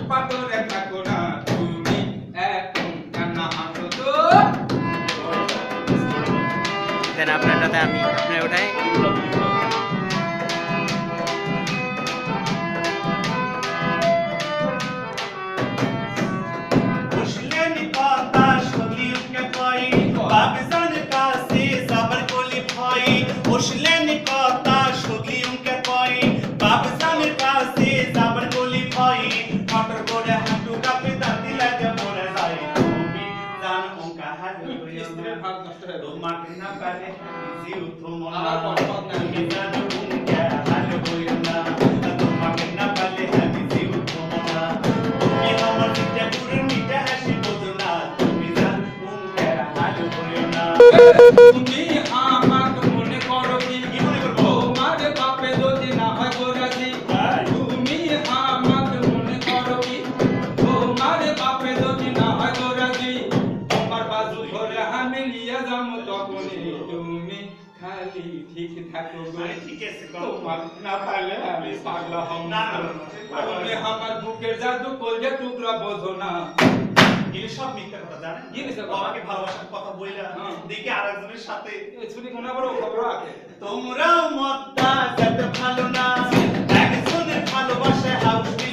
পাথরে থাকো না তুমি এখন কান্না হাসো তো দেন আপনারটাতে আমি আপনার ওটাই তুমি আমাকে মনে করো কি তোমার বাপে যদি না হয় গোরাজি তুমি আমাকে মনে করো কি তোমার বাপে যদি না হয় গোরাজি তোমার বাজু ধরে আমি নিয়ে যাবো তখনই তুমি খালি ঠিক থাকো ঠিক আছে তোমার না পারলে আমি পাগলা হব না তুমি আমার বুকের জাদু কলজে টুকরা বোঝো না এই সব মিথ্যা কথা জানেন জিনিসের বাবাকে ভালোবাসার কথা বইলা দেখি আরেকজনের সাথে ছুটি কোনা বড় খবর আছে তোমরাও মতটা যেতে ভালো না একজনের ভালোবাসায় হাউস